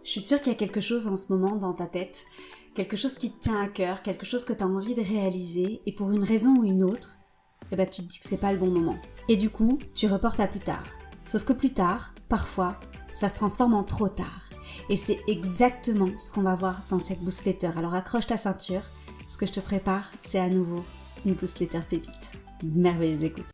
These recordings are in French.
Je suis sûre qu'il y a quelque chose en ce moment dans ta tête, quelque chose qui te tient à cœur, quelque chose que tu as envie de réaliser et pour une raison ou une autre, tu te dis que c'est pas le bon moment. Et du coup, tu reportes à plus tard. Sauf que plus tard, parfois, ça se transforme en trop tard. Et c'est exactement ce qu'on va voir dans cette boostletter. Alors accroche ta ceinture, ce que je te prépare, c'est à nouveau une boostletter pépite. Merveilleuse écoute.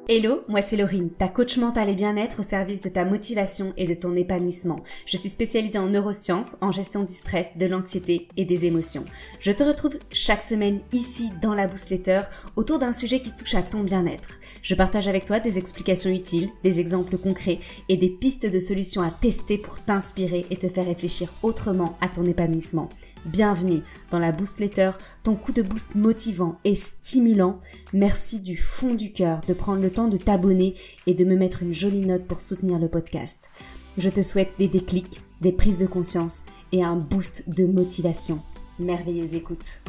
Hello, moi c'est Laurine, ta coach mental et bien-être au service de ta motivation et de ton épanouissement. Je suis spécialisée en neurosciences, en gestion du stress, de l'anxiété et des émotions. Je te retrouve chaque semaine ici dans la boostletter autour d'un sujet qui touche à ton bien-être. Je partage avec toi des explications utiles, des exemples concrets et des pistes de solutions à tester pour t'inspirer et te faire réfléchir autrement à ton épanouissement. Bienvenue dans la boostletter, ton coup de boost motivant et stimulant. Merci du fond du cœur de prendre le temps de t'abonner et de me mettre une jolie note pour soutenir le podcast. Je te souhaite des déclics, des prises de conscience et un boost de motivation. Merveilleuse écoute.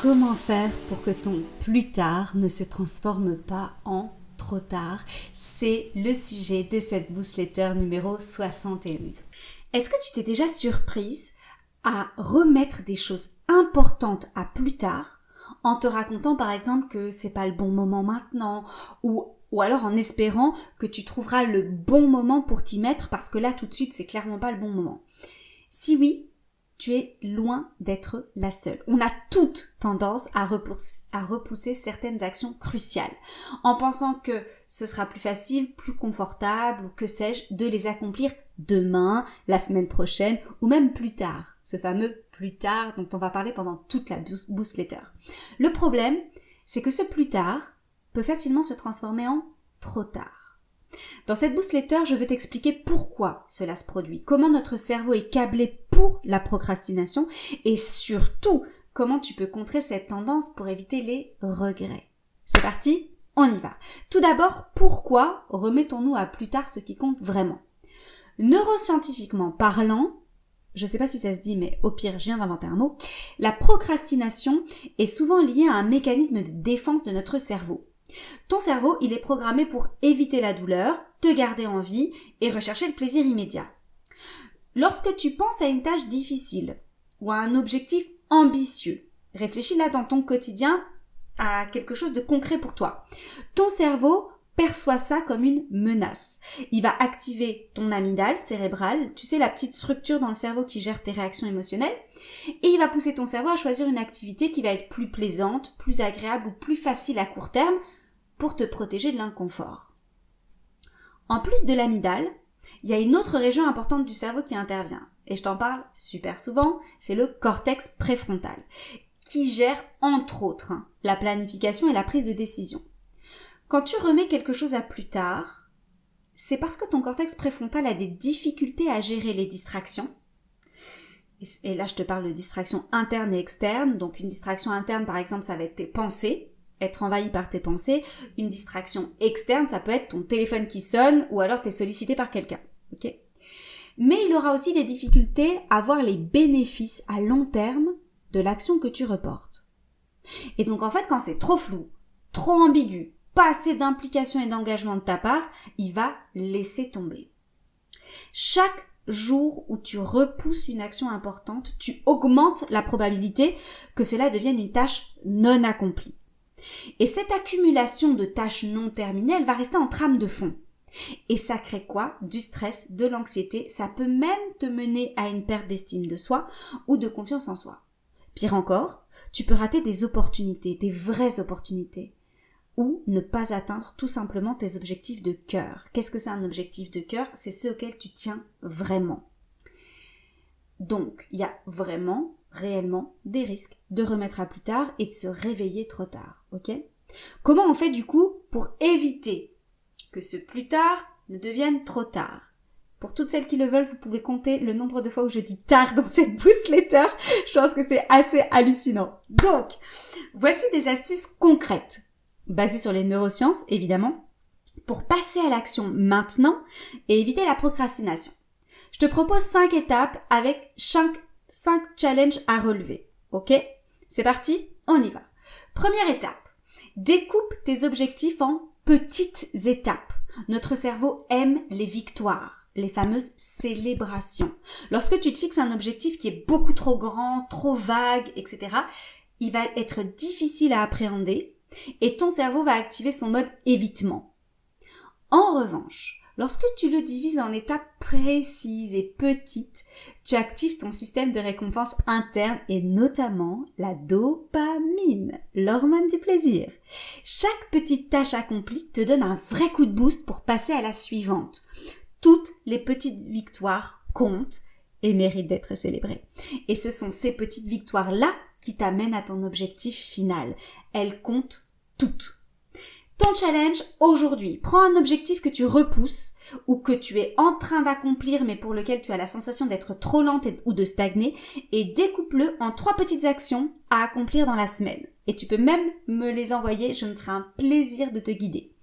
Comment faire pour que ton plus tard ne se transforme pas en trop tard? C'est le sujet de cette boostletter numéro 61. Est-ce que tu t'es déjà surprise à remettre des choses importantes à plus tard en te racontant par exemple que c'est pas le bon moment maintenant ou alors en espérant que tu trouveras le bon moment pour t'y mettre parce que là tout de suite c'est clairement pas le bon moment. Si oui, tu es loin d'être la seule. On a toute tendance à repousser certaines actions cruciales en pensant que ce sera plus facile, plus confortable ou que sais-je de les accomplir demain, la semaine prochaine ou même plus tard. Ce fameux plus tard dont on va parler pendant toute la boostletter. Le problème, c'est que ce plus tard peut facilement se transformer en trop tard. Dans cette boostletter, je vais t'expliquer pourquoi cela se produit, comment notre cerveau est câblé pour la procrastination et surtout comment tu peux contrer cette tendance pour éviter les regrets. C'est parti, on y va. Tout d'abord, pourquoi remettons-nous à plus tard ce qui compte vraiment ? Neuroscientifiquement parlant, je ne sais pas si ça se dit, mais au pire, je viens d'inventer un mot, la procrastination est souvent liée à un mécanisme de défense de notre cerveau. Ton cerveau, il est programmé pour éviter la douleur, te garder en vie et rechercher le plaisir immédiat. Lorsque tu penses à une tâche difficile ou à un objectif ambitieux, réfléchis là dans ton quotidien à quelque chose de concret pour toi. Ton cerveau perçoit ça comme une menace. Il va activer ton amygdale cérébrale, tu sais la petite structure dans le cerveau qui gère tes réactions émotionnelles, et il va pousser ton cerveau à choisir une activité qui va être plus plaisante, plus agréable ou plus facile à court terme pour te protéger de l'inconfort. En plus de l'amygdale, il y a une autre région importante du cerveau qui intervient, et je t'en parle super souvent, c'est le cortex préfrontal, qui gère entre autres la planification et la prise de décision. Quand tu remets quelque chose à plus tard, c'est parce que ton cortex préfrontal a des difficultés à gérer les distractions. Et là, je te parle de distractions internes et externes. Donc, une distraction interne, par exemple, ça va être tes pensées, être envahi par tes pensées. Une distraction externe, ça peut être ton téléphone qui sonne ou alors tu es sollicité par quelqu'un. Okay ? Mais il aura aussi des difficultés à voir les bénéfices à long terme de l'action que tu reportes. Et donc, en fait, quand c'est trop flou, trop ambigu, pas assez d'implication et d'engagement de ta part, il va laisser tomber. Chaque jour où tu repousses une action importante, tu augmentes la probabilité que cela devienne une tâche non accomplie. Et cette accumulation de tâches non terminées, elle va rester en trame de fond. Et ça crée quoi ? Du stress, de l'anxiété, ça peut même te mener à une perte d'estime de soi ou de confiance en soi. Pire encore, tu peux rater des opportunités, des vraies opportunités. Ou ne pas atteindre tout simplement tes objectifs de cœur. Qu'est-ce que c'est un objectif de cœur ? C'est ceux auxquels tu tiens vraiment. Donc, il y a vraiment, réellement, des risques de remettre à plus tard et de se réveiller trop tard. Ok ? Comment on fait du coup pour éviter que ce plus tard ne devienne trop tard ? Pour toutes celles qui le veulent, vous pouvez compter le nombre de fois où je dis tard dans cette boostletter. Je pense que c'est assez hallucinant. Donc, voici des astuces concrètes basé sur les neurosciences, évidemment, pour passer à l'action maintenant et éviter la procrastination. Je te propose 5 étapes avec 5 challenges à relever. Ok ? C'est parti ? On y va. Première étape. Découpe tes objectifs en petites étapes. Notre cerveau aime les victoires, les fameuses célébrations. Lorsque tu te fixes un objectif qui est beaucoup trop grand, trop vague, etc., il va être difficile à appréhender et ton cerveau va activer son mode évitement. En revanche, lorsque tu le divises en étapes précises et petites, tu actives ton système de récompense interne et notamment la dopamine, l'hormone du plaisir. Chaque petite tâche accomplie te donne un vrai coup de boost pour passer à la suivante. Toutes les petites victoires comptent et méritent d'être célébrées. Et ce sont ces petites victoires-là qui t'amènent à ton objectif final. Elles comptent toutes. Ton challenge aujourd'hui, prends un objectif que tu repousses ou que tu es en train d'accomplir mais pour lequel tu as la sensation d'être trop lente ou de stagner et découpe-le en 3 petites actions à accomplir dans la semaine. Et tu peux même me les envoyer, je me ferai un plaisir de te guider.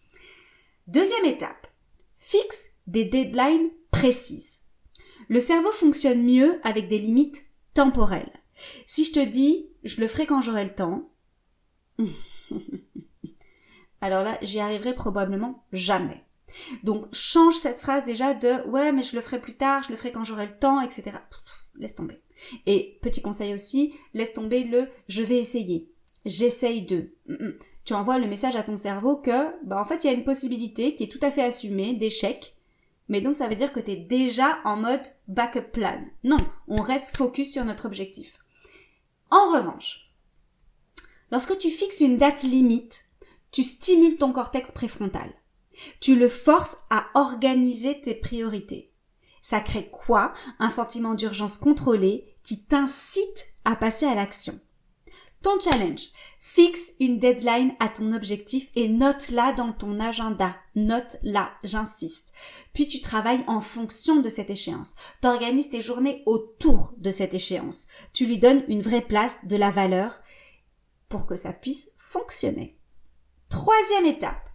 Deuxième étape, fixe des deadlines précises. Le cerveau fonctionne mieux avec des limites temporelles. Si je te dis « je le ferai quand j'aurai le temps », alors là, j'y arriverai probablement jamais. Donc, change cette phrase déjà de « ouais, mais je le ferai plus tard, je le ferai quand j'aurai le temps, etc. » Laisse tomber. Et petit conseil aussi, laisse tomber le « je vais essayer »,« j'essaye de ». Tu envoies le message à ton cerveau que, en fait, il y a une possibilité qui est tout à fait assumée d'échec, mais donc ça veut dire que tu es déjà en mode backup plan. Non, on reste focus sur notre objectif. En revanche, lorsque tu fixes une date limite, tu stimules ton cortex préfrontal. Tu le forces à organiser tes priorités. Ça crée quoi? Un sentiment d'urgence contrôlé qui t'incite à passer à l'action. Ton challenge, fixe une deadline à ton objectif et note-la dans ton agenda. Note-la, j'insiste. Puis tu travailles en fonction de cette échéance. Tu organises tes journées autour de cette échéance. Tu lui donnes une vraie place, de la valeur pour que ça puisse fonctionner. Troisième étape,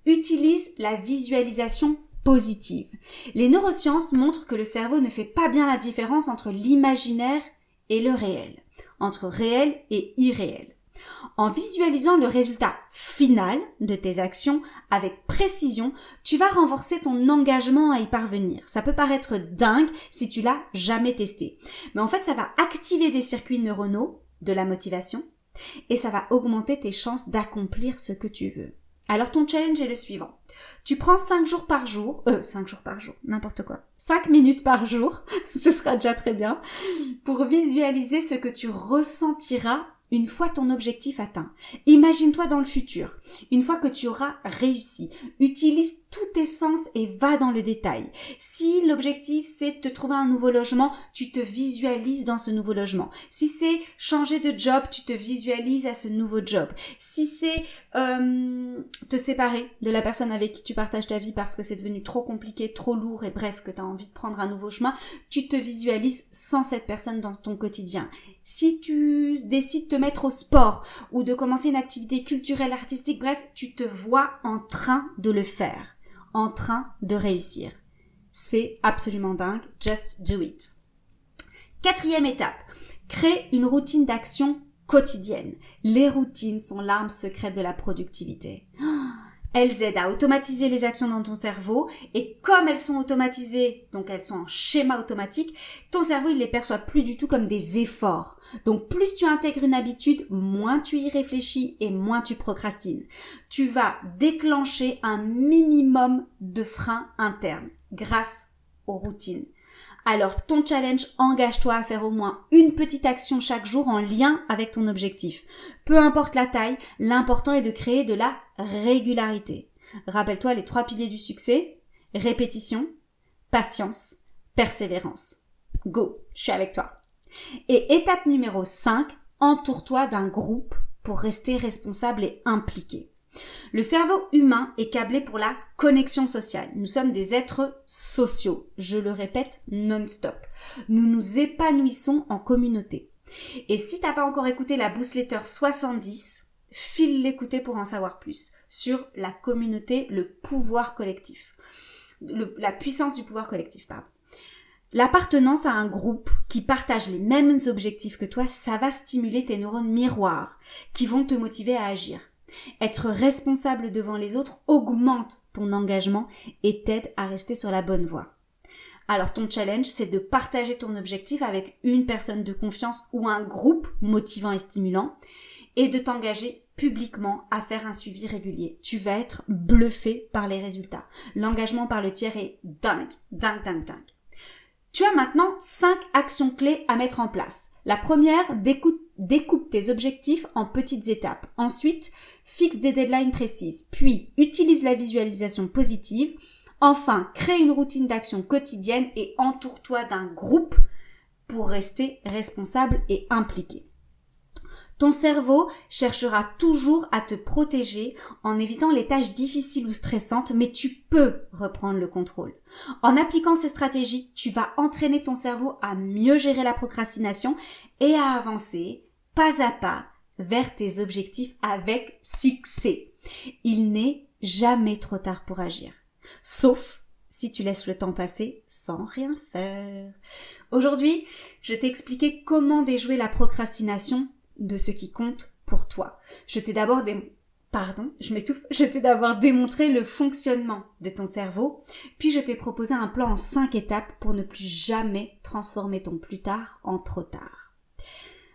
utilise la visualisation positive. Les neurosciences montrent que le cerveau ne fait pas bien la différence entre l'imaginaire et le réel, entre réel et irréel. En visualisant le résultat final de tes actions avec précision, tu vas renforcer ton engagement à y parvenir. Ça peut paraître dingue si tu l'as jamais testé. Mais en fait, ça va activer des circuits neuronaux de la motivation et ça va augmenter tes chances d'accomplir ce que tu veux. Alors ton challenge est le suivant. Tu prends 5 minutes par jour, ce sera déjà très bien, pour visualiser ce que tu ressentiras une fois ton objectif atteint. Imagine-toi dans le futur, une fois que tu auras réussi. Utilise tous tes sens et va dans le détail. Si l'objectif c'est de te trouver un nouveau logement, tu te visualises dans ce nouveau logement. Si c'est changer de job, tu te visualises à ce nouveau job. Si c'est te séparer de la personne avec qui tu partages ta vie parce que c'est devenu trop compliqué, trop lourd et bref, que tu as envie de prendre un nouveau chemin, tu te visualises sans cette personne dans ton quotidien. Si tu décides de te mettre au sport ou de commencer une activité culturelle, artistique, bref, tu te vois en train de le faire, en train de réussir. C'est absolument dingue, just do it. Quatrième étape, crée une routine d'action quotidienne. Les routines sont l'arme secrète de la productivité. Elles aident à automatiser les actions dans ton cerveau et comme elles sont automatisées, donc elles sont en schéma automatique, ton cerveau il les perçoit plus du tout comme des efforts. Donc plus tu intègres une habitude, moins tu y réfléchis et moins tu procrastines. Tu vas déclencher un minimum de freins internes grâce aux routines. Alors ton challenge, engage-toi à faire au moins une petite action chaque jour en lien avec ton objectif. Peu importe la taille, l'important est de créer de la régularité. Rappelle-toi les 3 piliers du succès, répétition, patience, persévérance. Go, je suis avec toi. Et étape numéro 5, entoure-toi d'un groupe pour rester responsable et impliqué. Le cerveau humain est câblé pour la connexion sociale. Nous sommes des êtres sociaux. Je le répète non-stop. Nous nous épanouissons en communauté. Et si t'as pas encore écouté la newsletter 70, file l'écouter pour en savoir plus sur la communauté, le pouvoir collectif. La puissance du pouvoir collectif, pardon. L'appartenance à un groupe qui partage les mêmes objectifs que toi, ça va stimuler tes neurones miroirs qui vont te motiver à agir. Être responsable devant les autres augmente ton engagement et t'aide à rester sur la bonne voie. Alors ton challenge, c'est de partager ton objectif avec une personne de confiance ou un groupe motivant et stimulant et de t'engager publiquement à faire un suivi régulier. Tu vas être bluffé par les résultats. L'engagement par le tiers est dingue. Tu as maintenant 5 actions clés à mettre en place. La première, découpe tes objectifs en petites étapes. Ensuite, fixe des deadlines précises. Puis, utilise la visualisation positive. Enfin, crée une routine d'action quotidienne et entoure-toi d'un groupe pour rester responsable et impliqué. Ton cerveau cherchera toujours à te protéger en évitant les tâches difficiles ou stressantes, mais tu peux reprendre le contrôle. En appliquant ces stratégies, tu vas entraîner ton cerveau à mieux gérer la procrastination et à avancer pas à pas vers tes objectifs avec succès. Il n'est jamais trop tard pour agir. Sauf si tu laisses le temps passer sans rien faire. Aujourd'hui, je t'ai expliqué comment déjouer la procrastination de ce qui compte pour toi. Je t'ai d'abord démontré le fonctionnement de ton cerveau, puis je t'ai proposé un plan en 5 étapes pour ne plus jamais transformer ton plus tard en trop tard.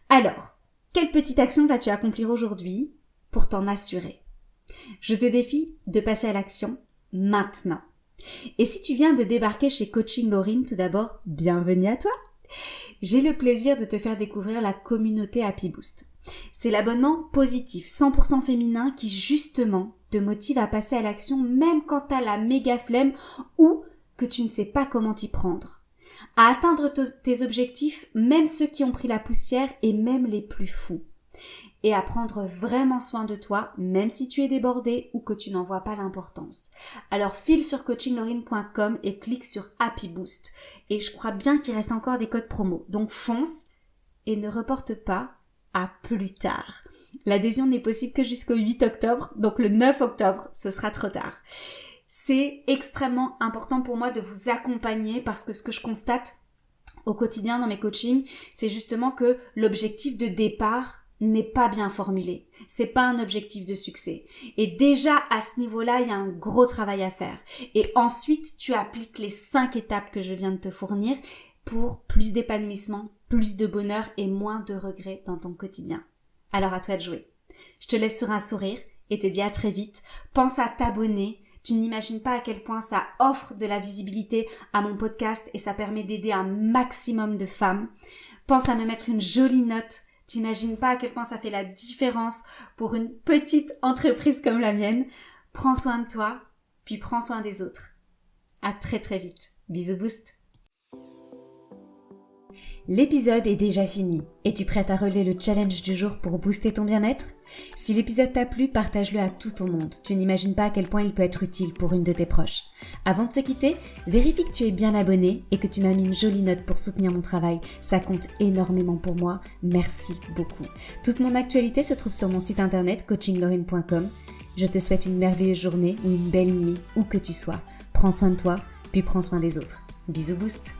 Alors, quelle petite action vas-tu accomplir aujourd'hui pour t'en assurer? Je te défie de passer à l'action maintenant. Et si tu viens de débarquer chez Coaching Laurine, tout d'abord, bienvenue à toi! J'ai le plaisir de te faire découvrir la communauté Happy Boost. C'est l'abonnement positif 100% féminin qui justement te motive à passer à l'action même quand t'as la méga flemme ou que tu ne sais pas comment t'y prendre. À atteindre tes objectifs, même ceux qui ont pris la poussière et même les plus fous. Et à prendre vraiment soin de toi, même si tu es débordé ou que tu n'en vois pas l'importance. Alors file sur coachinglorine.com et clique sur Happy Boost. Et je crois bien qu'il reste encore des codes promo. Donc fonce et ne reporte pas à plus tard. L'adhésion n'est possible que jusqu'au 8 octobre, donc le 9 octobre, ce sera trop tard. C'est extrêmement important pour moi de vous accompagner parce que ce que je constate au quotidien dans mes coachings, c'est justement que l'objectif de départ n'est pas bien formulé. C'est pas un objectif de succès. Et déjà, à ce niveau-là, il y a un gros travail à faire. Et ensuite, tu appliques les 5 étapes que je viens de te fournir pour plus d'épanouissement, plus de bonheur et moins de regrets dans ton quotidien. Alors à toi de jouer. Je te laisse sur un sourire et te dis à très vite. Pense à t'abonner. Tu n'imagines pas à quel point ça offre de la visibilité à mon podcast et ça permet d'aider un maximum de femmes. Pense à me mettre une jolie note. T'imagines pas à quel point ça fait la différence pour une petite entreprise comme la mienne. Prends soin de toi, puis prends soin des autres. À très très vite. Bisous Boost. L'épisode est déjà fini. Es-tu prête à relever le challenge du jour pour booster ton bien-être? Si l'épisode t'a plu, partage-le à tout ton monde. Tu n'imagines pas à quel point il peut être utile pour une de tes proches. Avant de se quitter, vérifie que tu es bien abonné et que tu m'as mis une jolie note pour soutenir mon travail. Ça compte énormément pour moi. Merci beaucoup. Toute mon actualité se trouve sur mon site internet coachinglorine.com. Je te souhaite une merveilleuse journée ou une belle nuit, où que tu sois. Prends soin de toi, puis prends soin des autres. Bisous Boost.